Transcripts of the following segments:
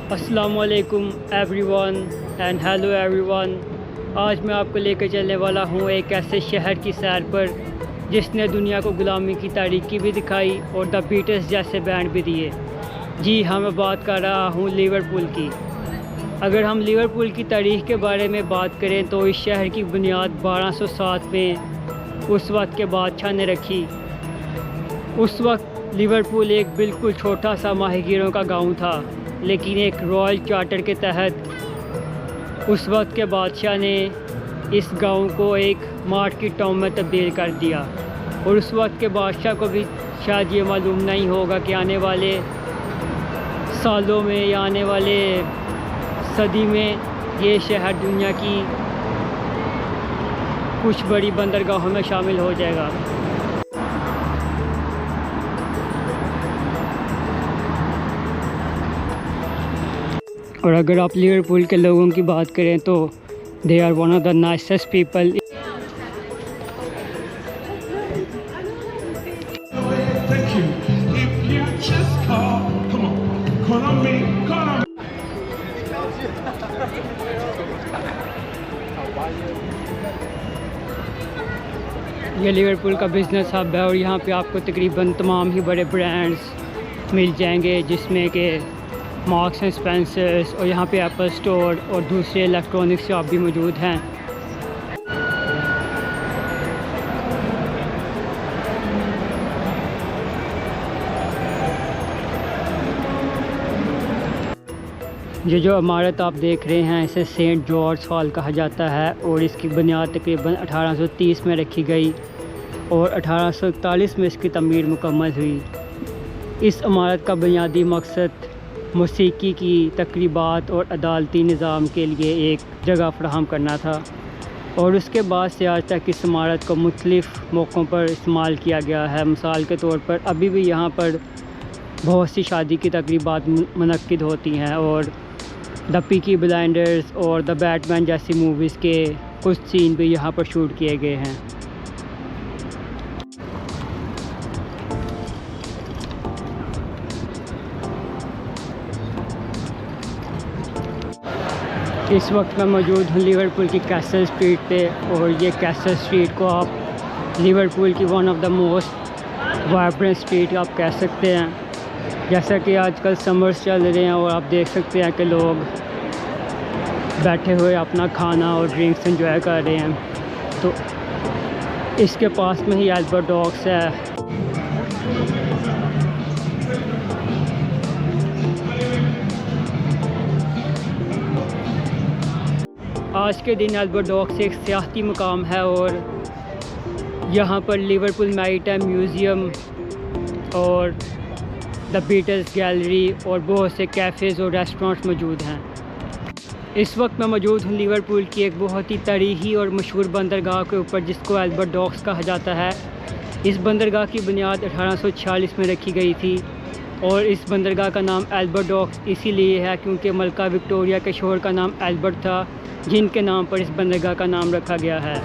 अस्सलामुअलैकुम everyone and hello everyone. आज मैं आपको लेकर चलने वाला हूँ एक ऐसे शहर की सैर पर जिसने दुनिया को ग़ुलामी की तारीकी भी दिखाई और द बीटल्स जैसे बैंड भी दिए। जी हाँ, मैं बात कर रहा हूँ लिवरपूल की। अगर हम लिवरपूल की तारीख़ के बारे में बात करें तो इस शहर की बुनियाद 1207 में उस वक्त के बादशाह ने रखी। उस वक्त लिवरपूल एक बिल्कुल छोटा सा माहीगीरों का गाँव था, लेकिन एक रॉयल चार्टर के तहत उस वक्त के बादशाह ने इस गांव को एक मार्केट टाउन में तब्दील कर दिया। और उस वक्त के बादशाह को भी शायद ये मालूम नहीं होगा कि आने वाले सालों में या आने वाले सदी में ये शहर दुनिया की कुछ बड़ी बंदरगाहों में शामिल हो जाएगा। और अगर आप लिवरपूल के लोगों की बात करें तो they are one of the nicest people. ये लिवरपूल का बिज़नेस हब है और यहाँ पे आपको तकरीबन तमाम ही बड़े ब्रांड्स मिल जाएंगे, जिसमें कि मार्क्स एंड स्पेंसर्स और यहाँ पे एप्पल स्टोर और दूसरे इलेक्ट्रॉनिक शॉप भी मौजूद हैं। ये जो इमारत आप देख रहे हैं इसे सेंट जॉर्ज हॉल कहा जाता है और इसकी बुनियाद तकरीबन 1830 में रखी गई और 1841 में इसकी तमीर मुकम्मल हुई। इस इमारत का बुनियादी मकसद मौसीकी की तकरीबात और अदालती निज़ाम के लिए एक जगह फराहम करना था और उसके बाद से आज तक इस इमारत को मुख्तलिफ़ मौक़ों पर इस्तेमाल किया गया है। मिसाल के तौर पर अभी भी यहाँ पर बहुत सी शादी की तकरीबात मुनक्किद होती हैं और द पीकी ब्लाइंडर्स और द बैटमैन जैसी मूवीज़ के कुछ सीन भी यहाँ पर शूट किए गए हैं। इस वक्त मैं मौजूद हूँ लिवरपूल की कैसल स्ट्रीट पे और ये कैसल स्ट्रीट को आप लिवरपूल की one of the most vibrant street आप कह सकते हैं। जैसा कि आजकल समर्स चल रहे हैं और आप देख सकते हैं कि लोग बैठे हुए अपना खाना और ड्रिंक्स एंजॉय कर रहे हैं। तो इसके पास में ही अल्बर्ट डॉक्स है। आज के दिन अल्बर्ट डॉक्स एक सियाहती मुकाम है और यहाँ पर लिवरपूल मैरीटाइम म्यूज़ियम और द बीटल्स गैलरी और बहुत से कैफ़ेज़ और रेस्टोरेंट्स मौजूद हैं। इस वक्त मैं मौजूद हूँ लिवरपूल की एक बहुत ही तारीख़ी और मशहूर बंदरगाह के ऊपर, जिसको अल्बर्ट डॉक्स कहा जाता है। इस बंदरगाह की बुनियाद 1846 में रखी गई थी और इस बंदरगाह का नाम अल्बर्ट डॉक्स इसीलिए है क्योंकि मलका विक्टोरिया के शोहर का नाम अल्बर्ट था, जिनके नाम पर इस बंदरगाह का नाम रखा गया है।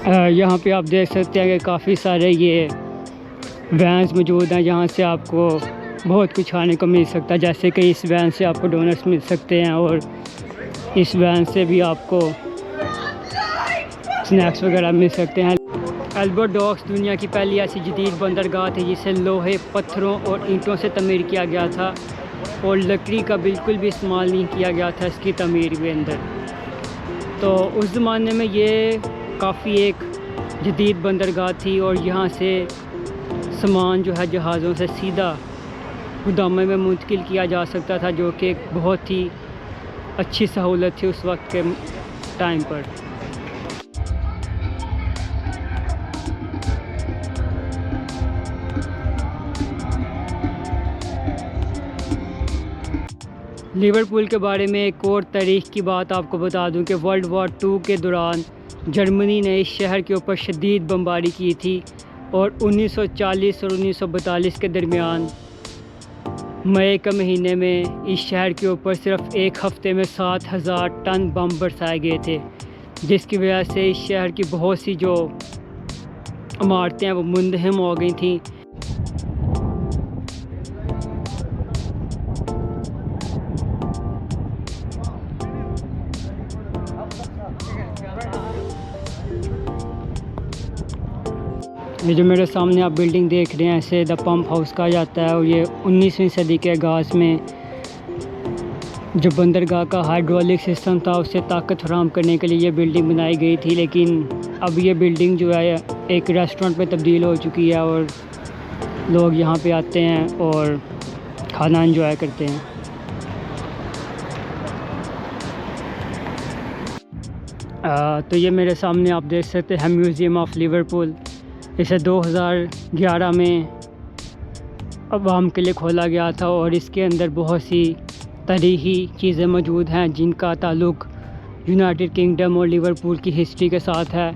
यहाँ पे आप देख सकते हैं कि काफ़ी सारे ये वैन्स मौजूद हैं जहाँ से आपको बहुत कुछ खाने को मिल सकता है। जैसे कि इस वैन से आपको डोनट्स मिल सकते हैं और इस वैन से भी आपको स्नैक्स वगैरह मिल सकते हैं। अल्बर्ट डॉक्स दुनिया की पहली ऐसी जदीद बंदरगाह थी जिसे लोहे, पत्थरों और ईंटों से तमीर किया गया था और लकड़ी का बिल्कुल भी इस्तेमाल नहीं किया गया था इसकी तमीर के अंदर। तो उस ज़माने में ये काफ़ी एक जदीद बंदरगाह थी और यहाँ से सामान जो है जहाज़ों से सीधा गोदामों में मुंतकिल किया जा सकता था, जो कि एक बहुत ही अच्छी सहूलत थी उस वक्त के टाइम पर। लिवरपूल के बारे में एक और तारीख़ की बात आपको बता दूं कि वर्ल्ड वॉर 2 के दौरान जर्मनी ने इस शहर के ऊपर शदीद बमबारी की थी और 1940 और 1942 के दरमियान मई के महीने में इस शहर के ऊपर सिर्फ एक हफ़्ते में 7000 टन बम बरसाए गए थे। जिसकी वजह से इस शहर की बहुत सी जो इमारतें हैं वो मुंहदम हो गई थी। ये जो मेरे सामने आप बिल्डिंग देख रहे हैं, इसे द पंप हाउस कहा जाता है और ये 19वीं सदी के आगाज़ में जो बंदरगाह का हाइड्रोलिक सिस्टम था उससे ताकत फराहम करने के लिए ये बिल्डिंग बनाई गई थी। लेकिन अब ये बिल्डिंग जो है एक रेस्टोरेंट में तब्दील हो चुकी है और लोग यहाँ पे आते हैं और खाना एंजॉय करते हैं। तो ये मेरे सामने आप देख सकते हैं म्यूज़ियम ऑफ लिवरपूल। इसे 2011 में अवाम के लिए खोला गया था और इसके अंदर बहुत सी तारीख़ी चीज़ें मौजूद हैं जिनका ताल्लुक़ यूनाइटेड किंगडम और लिवरपूल की हिस्ट्री के साथ है।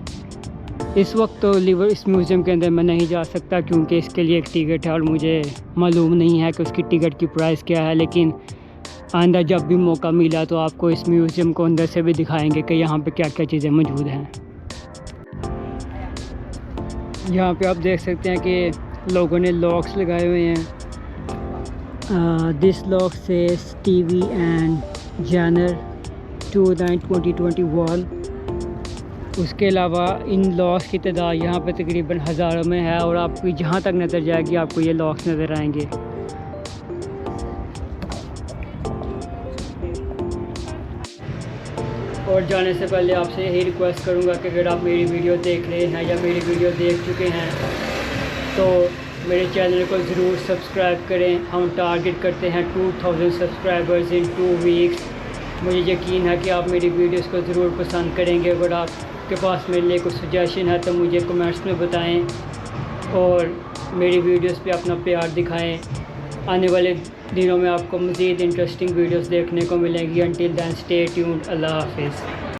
इस वक्त तो इस म्यूज़ियम के अंदर मैं नहीं जा सकता क्योंकि इसके लिए एक टिकट है और मुझे मालूम नहीं है कि उसकी टिकट की प्राइस क्या है, लेकिन आइंदा जब भी मौका मिला तो आपको इस म्यूज़ियम को अंदर से भी दिखाएंगे कि यहाँ पे क्या क्या चीज़ें मौजूद हैं। यहाँ पे आप देख सकते हैं कि लोगों ने लॉक्स लगाए हुए हैं। दिस लॉक से टीवी एंड जानर 2021। उसके अलावा इन लॉक्स की तादाद यहाँ पे तकरीबन हज़ारों में है और आपको जहाँ तक नज़र जाएगी आपको ये लॉक्स नज़र आएंगे। और जाने से पहले आपसे यही रिक्वेस्ट करूँगा कि अगर आप मेरी वीडियो देख रहे हैं या मेरी वीडियो देख चुके हैं तो मेरे चैनल को ज़रूर सब्सक्राइब करें। हम टारगेट करते हैं 2000 सब्सक्राइबर्स इन 2 वीक्स। मुझे यकीन है कि आप मेरी वीडियोस को ज़रूर पसंद करेंगे। अगर आपके पास मेरे लिए कुछ सजेशन है तो मुझे कमेंट्स में बताएं और मेरी वीडियोस पे अपना प्यार दिखाएं। आने वाले दिनों में आपको मज़ीद इंटरेस्टिंग वीडियोस देखने को मिलेंगी। Until then stay tuned. अल्लाह हाफिज़।